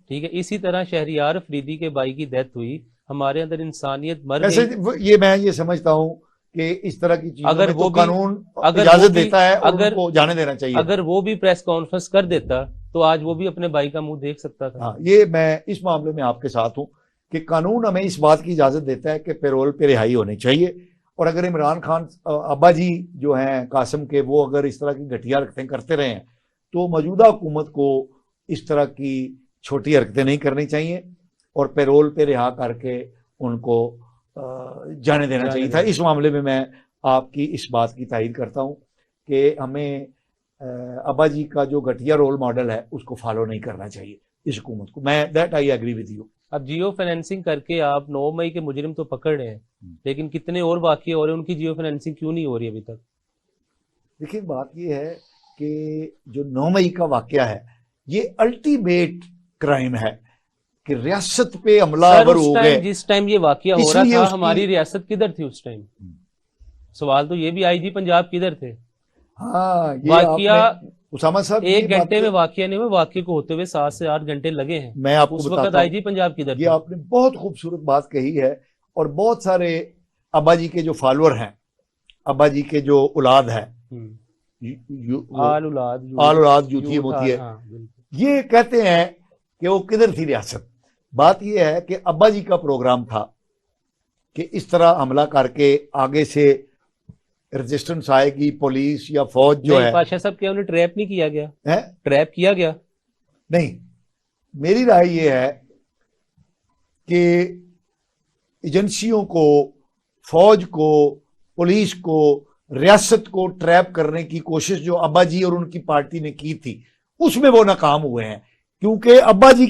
ठीक है, इसी तरह शहरियार अफरीदी के भाई की डेथ हुई, हमारे अंदर इंसानियत मर ऐसे गई। ये मैं ये समझता हूँ कि इस तरह की चीजों अगर में वो तो भी- कानून अगर इजाजत वो भी- देता है और अगर- उनको जाने देना चाहिए। अगर वो भी प्रेस कॉन्फ्रेंस कर देता तो आज वो भी अपने भाई का मुंह देख सकता था। हाँ, ये मैं इस मामले में आपके साथ हूं कि कानून हमें इस बात की इजाजत देता है कि पेरोल पे रिहाई होनी चाहिए। और अगर इमरान खान अब्बाजी जो हैं कासिम के, वो अगर इस तरह की घटिया हरकतें करते रहे हैं, तो मौजूदा हुकूमत को इस तरह की छोटी हरकतें नहीं करनी चाहिए और पेरोल पे रिहा करके उनको जाने देना चाहिए था। इस मामले में मैं आपकी इस बात की तायीद करता हूं कि हमें अब्बाजी का जो घटिया रोल मॉडल है उसको फॉलो नहीं करना चाहिए इस हुकूमत को। मैं that I agree with you. अब जियो फाइनेंसिंग करके आप 9 मई के मुजरिम तो पकड़ रहे हैं, लेकिन कितने और वाकये हो रहे हैं, उनकी जियो फाइनेंसिंग क्यों नहीं हो रही अभी तक? देखिए, बात यह है कि जो 9 मई का वाकया है, ये अल्टीमेट क्राइम है कि रियासत पे हमलावर हो गए। जिस टाइम ये वाकया हो रहा इसलिए था, उसकी- हमारी रियासत किधर थी उस टाइम? सवाल तो ये भी, आईजी पंजाब किधर थे? हाँ, ये वाकया उसामा साहब, एक घंटे में वाकया नहीं हुआ, वाकये को होते हुए 7 से 8 घंटे लगे हैं। मैं आपको उस बताता वक्त हूं, आईजी पंजाब किधर ये थे? आपने बहुत खूबसूरत बात कही है। और बहुत सारे अब्बाजी के जो फॉलोअर हैं, अब्बाजी के जो औलाद है, आल औलाद जूती मोती है, ये कहते हैं कि वो किधर थी रियासत। बात ये है कि अब्बाजी का प्रोग्राम था कि इस तरह हमला करके आगे से रेजिस्टेंस आएगी, पुलिस या फौज जो है। पाशा साहब, क्या उन्हें ट्रैप नहीं किया गया? है? ट्रैप किया गया? नहीं, मेरी राय ये है कि एजेंसियों को, फौज को, पुलिस को, रियासत को ट्रैप करने की कोशिश जो अब्बाजी और उनकी पार्टी ने की थी, उसमें वो नाकाम हुए हैं। क्योंकि अब्बाजी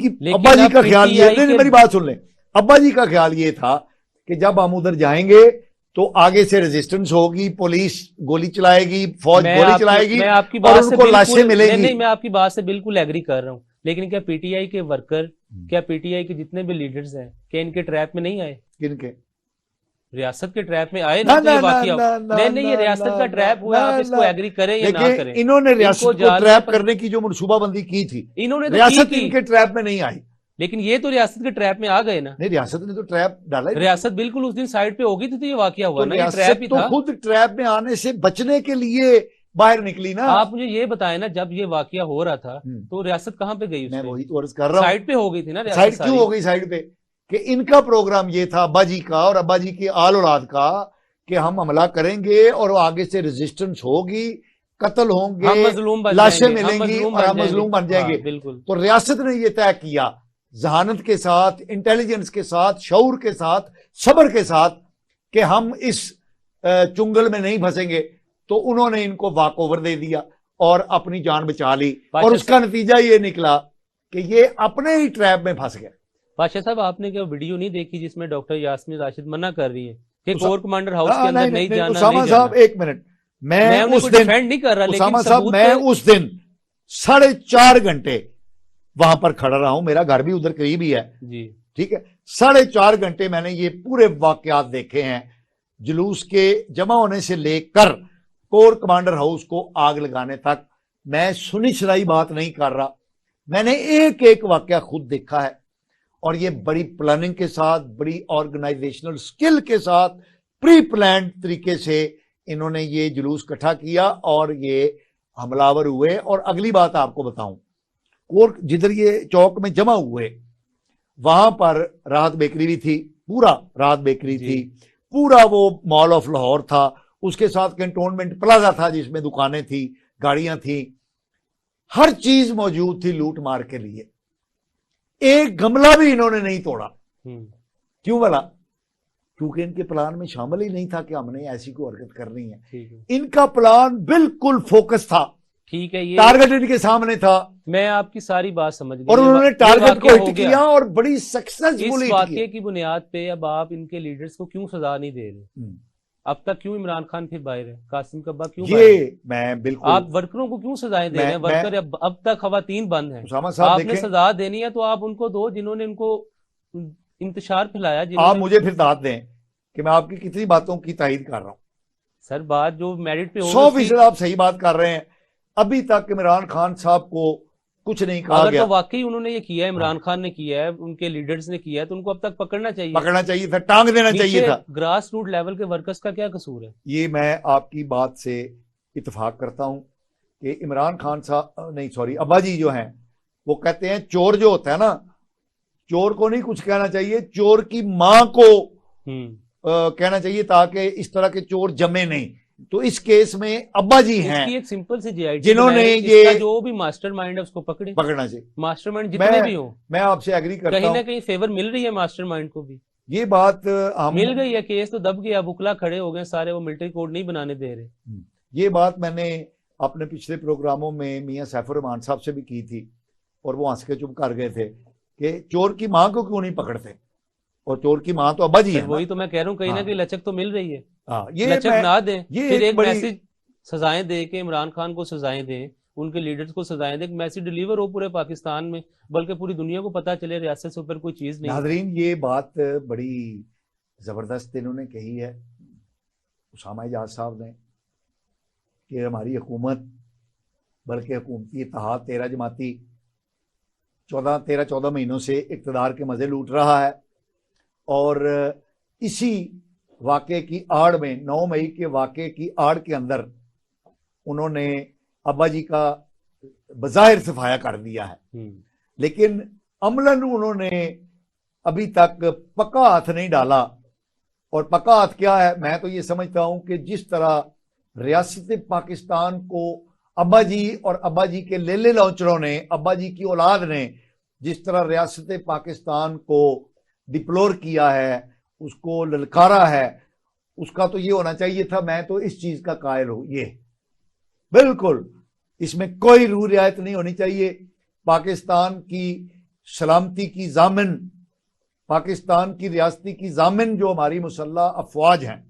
का ख्याल ये, नहीं, मेरी बात सुन लें, अब्बाजी का ख्याल ये था कि जब हम उधर जाएंगे तो आगे से रेजिस्टेंस होगी, पुलिस गोली चलाएगी, फौज गोली चलाएगी और उनको लाशें मिलेंगी। नहीं, मैं आपकी बात से बिल्कुल एग्री कर रहा हूं, लेकिन क्या पीटीआई के वर्कर, क्या पीटीआई के जितने भी लीडर्स हैं, क्या इनके ट्रैप में नहीं आए? किनके? रियासत के ट्रैप में आए ना? ये वाकया नहीं, ये रियासत का ट्रैप हुआ। आप इसको एग्री करें या ना करें, इन्होंने रियासत को ट्रैप करने की जो मनसूबाबंदी की थी, इन्होंने रियासत इनके ट्रैप में नहीं आई। लेकिन ये तो रियासत के ट्रैप में आ गए ना? नहीं, रियासत ने तो ट्रैप डाला। रियासत बिल्कुल उस दिन साइड पे होगी थी तो ये वाकया हुआ ना? रियासत ट्रैप ही तो था। खुद ट्रैप में आने से बचने के लिए बाहर निकली ना। आप मुझे ये बताएं ना, जब ये वाकया हो रहा था तो रियासत कहां पे गई? मैं वही तो अर्ज कर रहा हूं, साइड पे हो गई थी ना। साइड क्यों हो गई? साइड पे कि इनका प्रोग्राम ये था, अब्बाजी का और अब्बाजी की आल औलाद का, कि हम हमला करेंगे और आगे से रेजिस्टेंस होगी, कत्ल होंगे, लाशें मिलेंगी और हम मजलूम बन जाएंगे। बिल्कुल। तो रियासत ने यह तय किया जहानत के साथ, इंटेलिजेंस के साथ, शऊर के साथ, सब्र के साथ, कि हम इस चुंगल में नहीं फंसेंगे। तो उन्होंने इनको वॉक ओवर दे दिया और अपनी जान बचा ली और उसका नतीजा ये निकला कि ये अपने ही ट्रैप में फंस गए। पाशा साहब, आपने क्या वीडियो नहीं देखी जिसमें डॉक्टर यास्मीन राशिद मना कर रही है कि कोर कमांडर हाउस के अंदर नहीं जाना? उसामा साहब एक मिनट, मैं उस दिन डिफेंड नहीं कर रहा, उसामा साहब मैं उस दिन 4.5 घंटे वहां पर खड़ा रहा हूं, मेरा घर भी उधर करीब ही है जी, ठीक है। 4.5 घंटे मैंने ये पूरे वाकयात देखे हैं, जुलूस के जमा होने से लेकर कोर कमांडर हाउस को आग लगाने तक। मैं सुनी सुनाई बात नहीं कर रहा, मैंने एक एक वाकया खुद देखा है, और ये बड़ी प्लानिंग के साथ, बड़ी ऑर्गेनाइजेशनल स्किल के साथ, प्री प्लान तरीके से इन्होंने ये जुलूस इकट्ठा किया और ये हमलावर हुए। और अगली बात आपको बताऊं, कोर जिधर ये चौक में जमा हुए वहां पर राहत बेकरी भी थी, पूरा राहत बेकरी थी, पूरा वो मॉल ऑफ लाहौर था, उसके साथ कैंटोनमेंट प्लाजा था जिसमें दुकानें थी, गाड़ियां थी, हर चीज मौजूद थी लूट मार के लिए। एक गमला भी इन्होंने नहीं तोड़ा। क्यों भला? क्योंकि इनके प्लान में शामिल ही नहीं था कि हमने ऐसी कोई हरकत करनी है। इनका प्लान बिल्कुल फोकस था, ठीक है, ये टारगेट इनके सामने था। मैं आपकी सारी बात समझ गई और उन्होंने टारगेट को हिट किया और बड़ी सक्सेसफुली। इस वाकये की बुनियाद पे अब आप इनके लीडर्स को क्यों सजा नहीं दे रहे? अब तक क्यों इमरान खान फिर बाहर है, कासिम कब्बा क्यों बाहर है? मैं बिल्कुल, आप वर्करों को क्यों सजाएं दे रहे हैं? वर्कर अब तक खवातीन बंद हैं, आपने सजा देनी है तो आप उनको दो जिन्होंने उनको इंतशार फैलाया। आप मुझे फिर दाद दें कि मैं आपकी कितनी बातों की तायीद कर रहा हूं। सर, बात जो मेरिट पे 100% आप सही बात कर रहे हैं। अभी तक इमरान खान साहब को कुछ नहीं कहा गया। तो वाकई उन्होंने ये किया है, इमरान खान ने किया है, उनके लीडर्स ने किया है, तो उनको अब तक पकड़ना चाहिए था, टांग देना चाहिए था। ग्रास रूट लेवल के वर्कर्स का क्या कसूर है? ये मैं आपकी बात से इत्तेफाक करता हूं कि इमरान खान साहब नहीं, सॉरी, अब्बा जी जो हैं वो कहते हैं चोर जो होता है ना, चोर को नहीं कुछ कहना चाहिए, चोर की मां को कहना चाहिए ताकि इस तरह के चोर जमे नहीं। तो इस केस में अब्बा जी हैं, एक सिंपल सी जीआईटी जिन्होंने ये जो भी मास्टरमाइंड है उसको पकड़ना चाहिए। मास्टरमाइंड जितने भी हो, मैं आपसे एग्री करता हूं, कहीं ना कहीं फेवर मिल रही है मास्टरमाइंड को भी। ये बात मिल गई है, केस तो दब गया, बुकला खड़े हो गए सारे, वो मिलिट्री कोड नहीं बनाने दे रहे। ये बात मैंने अपने पिछले प्रोग्रामों में मियां सैफुर रहमान साहब से भी की थी, और वो हंस के चुप कर गए थे कि चोर की मां को क्यों नहीं पकड़ते, और चोर की मां तो अब्बा जी है। वही तो मैं कह रहा हूँ, कहीं ना कहीं लचक तो मिल रही है। ये लचक ना दें, फिर एक बड़ी... मैसेज सजाएं दे के इमरान खान को सजाएं दें, उनके लीडर्स को सजाएं दें, मैसेज डिलीवर हो पूरे पाकिस्तान में, बल्कि पूरी दुनिया को पता चले रियासत से ऊपर कोई चीज नहीं। नाज़रीन, ये बात बड़ी जबरदस्त इन्होंने कही है उसामा इजाज साहब ने कि हमारी हुकूमत, बल्कि हुकूमती इत्तेहाद 13 जमाती 13-14 महीनों से इक़्तिदार के मजे लूट रहा है। और इसी वाक़े की आड़ में, 9 मई के वाक़े की आड़ के अंदर उन्होंने अब्बा जी का बज़ाहिर सफाया कर दिया है, लेकिन अमलन उन्होंने अभी तक पक्का हाथ नहीं डाला। और पक्का हाथ क्या है? मैं तो ये समझता हूं कि जिस तरह रियासत पाकिस्तान को अब्बा जी और अब्बा जी के लेले लॉन्चरों ने, अब्बा जी की औलाद ने जिस तरह रियासत पाकिस्तान को डिप्लोर किया है, उसको ललकारा है, उसका तो ये होना चाहिए था। मैं तो इस चीज का कायल हूं, ये बिल्कुल इसमें कोई रू रियायत नहीं होनी चाहिए। पाकिस्तान की सलामती की जामिन, पाकिस्तान की रियासती की जामिन जो हमारी मुसल्लह अफवाज हैं,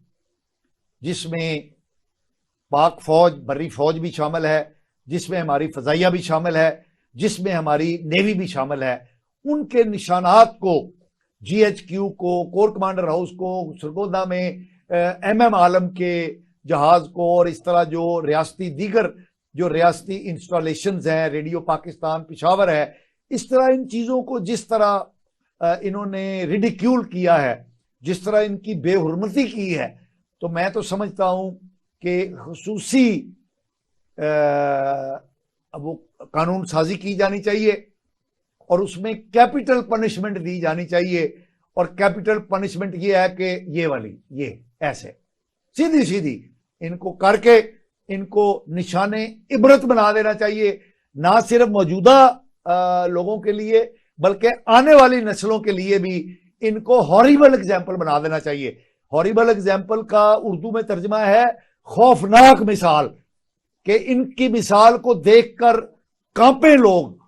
जिसमें पाक फौज, बर्री फौज भी शामिल है, जिसमें हमारी फजाइया भी शामिल है, जिसमें हमारी नेवी भी शामिल है, उनके निशानात को, GHQ को, कोर कमांडर हाउस को, सरगोदा में MM आलम के जहाज को, और इस तरह जो रियासती दीगर जो रियासती इंस्टॉलेशंस हैं, रेडियो पाकिस्तान पिशावर है, इस तरह इन चीज़ों को जिस तरह इन्होंने रिडिक्यूल किया है, जिस तरह इनकी बेहुरमती की है, तो मैं तो समझता हूं कि खुसूसी वो कानून साजी की जानी चाहिए और उसमें कैपिटल पनिशमेंट दी जानी चाहिए। और कैपिटल पनिशमेंट ये है कि ये वाली, ये ऐसे सीधी सीधी इनको करके इनको निशाने इबरत बना देना चाहिए, ना सिर्फ मौजूदा लोगों के लिए बल्कि आने वाली नस्लों के लिए भी इनको हॉरिबल एग्जाम्पल बना देना चाहिए। हॉरिबल एग्जाम्पल का उर्दू में तर्जमा है खौफनाक मिसाल, कि इनकी मिसाल को देखकर कांपे लोग,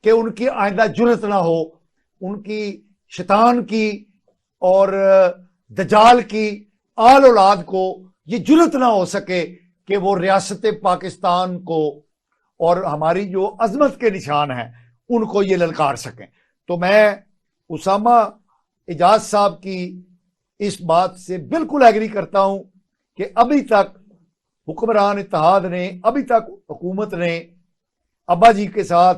कि उनकी आइंदा जुर्रत ना हो, उनकी शैतान की और दजाल की आल औलाद को ये जुर्रत ना हो सके कि वो रियासत पाकिस्तान को और हमारी जो अजमत के निशान हैं उनको ये ललकार सकें। तो मैं उसामा इजाज साहब की इस बात से बिल्कुल एग्री करता हूं कि अभी तक हुक्मरान इत्तेहाद ने, अभी तक हुकूमत ने अब्बा जी के साथ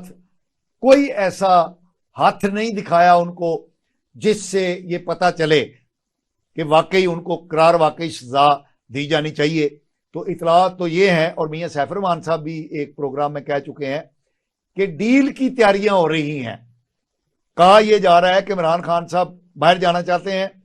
कोई ऐसा हाथ नहीं दिखाया उनको जिससे ये पता चले कि वाकई उनको करार वाकई सजा दी जानी चाहिए। तो इतलात तो ये है, और मियां सैफ रहमान साहब भी एक प्रोग्राम में कह चुके हैं कि डील की तैयारियां हो रही हैं। कहा यह जा रहा है कि इमरान खान साहब बाहर जाना चाहते हैं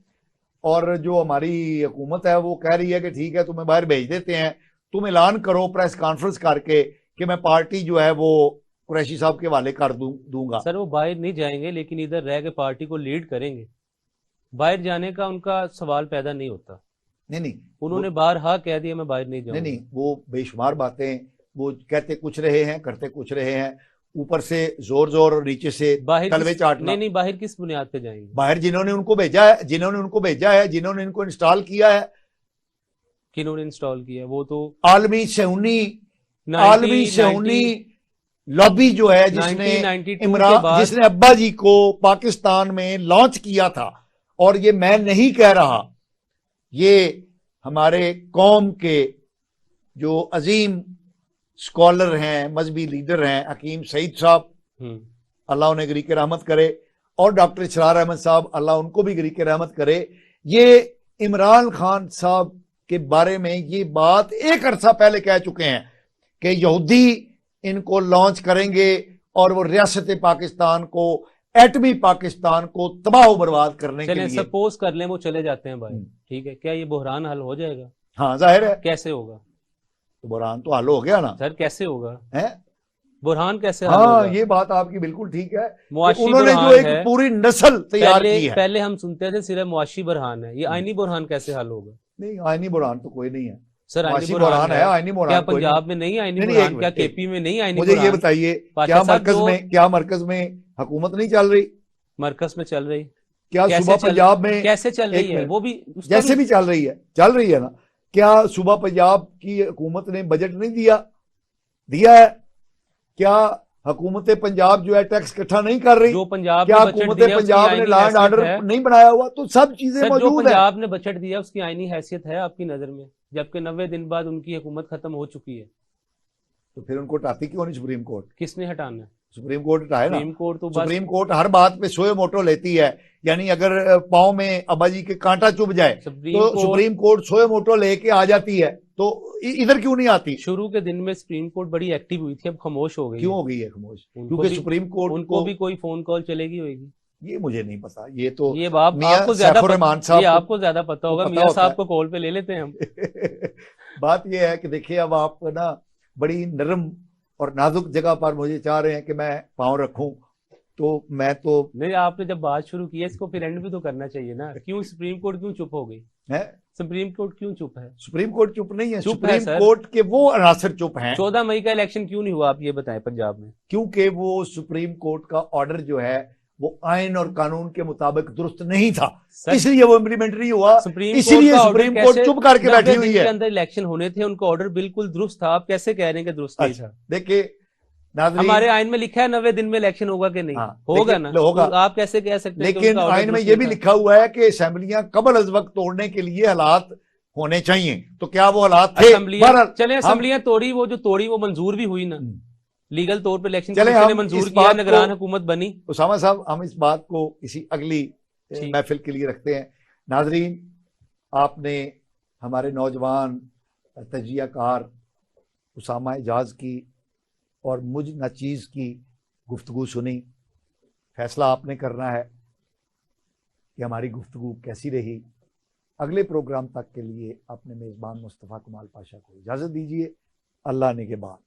और जो हमारी हुकूमत है वो कह रही है कि ठीक है तुम्हें बाहर भेज देते हैं, तुम ऐलान करो प्रेस कॉन्फ्रेंस करके कि मैं पार्टी जो है वो कुरैशी साहब के हवाले कर दूंगा। सर वो बाहर नहीं जाएंगे लेकिन इधर रह के पार्टी को लीड करेंगे, बाहर जाने का उनका सवाल पैदा नहीं होता। नहीं, उन्होंने बाहर हाँ कह दिया मैं बाहर नहीं जाऊंगा। नहीं, वो बेशुमार बातें वो कहते कुछ रहे हैं, करते कुछ रहे हैं, ऊपर से जोर जोर और नीचे से तलवे चाटना। नहीं, बाहर किस बुनियाद पे जाएंगे? बाहर जिन्होंने उनको भेजा है, जिन्होंने इनको इंस्टॉल किया है। किन्होंने इंस्टॉल किया? वो तो आलमी सेहूनी लॉबी जो है जिसने अब्बा जी को पाकिस्तान में लॉन्च किया था। और ये मैं नहीं कह रहा, ये हमारे कौम के जो अजीम स्कॉलर हैं, मजहबी लीडर हैं, हकीम सईद साहब अल्लाह उन्हें गरीक रहमत करे, और डॉक्टर इसरार अहमद साहब अल्लाह उनको भी गरीक रहमत करे, ये इमरान खान साहब के बारे में ये बात एक अरसा पहले कह चुके हैं कि यहूदी इनको लॉन्च करेंगे और वो रियासत पाकिस्तान को, एटमी पाकिस्तान को तबाह बर्बाद करने के लिए। सपोज कर लें वो चले जाते हैं भाई, ठीक है, क्या ये बहरान हल हो जाएगा? हाँ जाहिर है। कैसे होगा? तो बहरान तो हल हो गया ना सर, कैसे होगा? है बुरहान कैसे? हाँ, ये बात आपकी बिल्कुल ठीक है। उन्होंने जो एक पूरी नस्ल तैयार की है। पहले हम सुनते थे सिर्फ मुआशी बुरहान है, ये आईनी बुरहान कैसे हल होगा? नहीं, आईनी बुरहान तो कोई नहीं है सर। आईनी बुरहान है, आईनी बुरहान क्या पंजाब में नहीं? आईनी बुरहान क्या केपी में नहीं? आईनी मुझे ये बताइए, क्या मरकज में हुकूमत नहीं चल रही? मरकज में चल रही। क्या सूबा पंजाब में कैसे चल रही है? वो भी जैसे भी चल रही है ना। क्या सूबा पंजाब की हुकूमत ने बजट नहीं दिया है? क्या हुकूमत पंजाब जो है टैक्स इकट्ठा नहीं कर रही? जो पंजाब क्या हुकूमत पंजाब ने लॉ एंड ऑर्डर नहीं बनाया हुआ? तो सब चीजें मौजूद है। जो पंजाब ने बजट दिया उसकी आईनी हैसियत है आपकी नजर में, जबकि 90 दिन बाद उनकी हुकूमत खत्म हो चुकी है। तो फिर उनको हटाती क्यों नहीं सुप्रीम कोर्ट? किसने हटाना है? सुप्रीम कोर्ट हटाए ना। सुप्रीम कोर्ट हर बात पे सोए मोटो लेती है, यानी अगर पाँव में अब्बा जी के कांटा चुभ जाए तो सुप्रीम कोर्ट सोए मोटो लेके आ जाती है। तो इधर क्यों नहीं आती? शुरू के दिन में सुप्रीम कोर्ट बड़ी एक्टिव हुई थी, अब खामोश हो गई। क्यों हो गई है खामोश? क्योंकि सुप्रीम कोर्ट उनको भी कोई फोन कॉल चलेगी होगी, ये मुझे नहीं पता। ये तो आपको ज्यादा पता होगा। मियां साहब को कॉल पे ले लेते हैं हम। बात ये है कि देखिए, अब आप ना बड़ी नरम और नाजुक जगह पर मुझे चाह रहे हैं कि मैं पांव रखूं, तो मैं तो नहीं। आपने जब बात शुरू की है इसको फिर एंड भी तो करना चाहिए ना। क्यों सुप्रीम कोर्ट क्यों चुप हो गई है? सुप्रीम कोर्ट क्यों चुप है? सुप्रीम कोर्ट चुप नहीं है, सुप्रीम कोर्ट के वो अनासर चुप हैं। 14 मई का इलेक्शन क्यों नहीं हुआ आप ये बताएं पंजाब में? क्योंकि वो सुप्रीम कोर्ट का ऑर्डर जो है वो आइन और कानून के मुताबिक दुरुस्त नहीं था, इसलिए वो इम्प्लीमेंट नहीं हुआ। इसीलिए सुप्रीम कोर्ट चुप करके बैठी हुई है। अंदर इलेक्शन होने थे, उनका ऑर्डर बिल्कुल दुरुस्त था, आप कैसे कह रहे हैं कि दुरुस्त नहीं था? देखिए हमारे आइन में लिखा है 90 दिन में इलेक्शन होगा कि नहीं? होगा ना, होगा। तो आप कैसे कह सकते हैं? लेकिन आइन में यह भी लिखा हुआ है कि असेंबलियां कबल अज वक्त तोड़ने के लिए हालात होने चाहिए। तो क्या वो हालात थे? चले असेंबलियां तोड़ी, वो जो तोड़ी वो मंजूर भी हुई ना, लीगल तौर पे इलेक्शन कमीशन ने मंजूर किया, निगरान हुकूमत बनी। उसामा साहब, हम इस बात को किसी अगली महफिल के लिए रखते हैं। नाजरीन, आपने हमारे नौजवान तजियाकार उसामा इजाज की और मुझ नाचीज़ की गुफ्तगू सुनी। फैसला आपने करना है कि हमारी गुफ्तगू कैसी रही। अगले प्रोग्राम तक के लिए अपने मेज़बान मुस्तफ़ा कमाल पाशा को इजाज़त दीजिए। अल्लाह ने के बाद।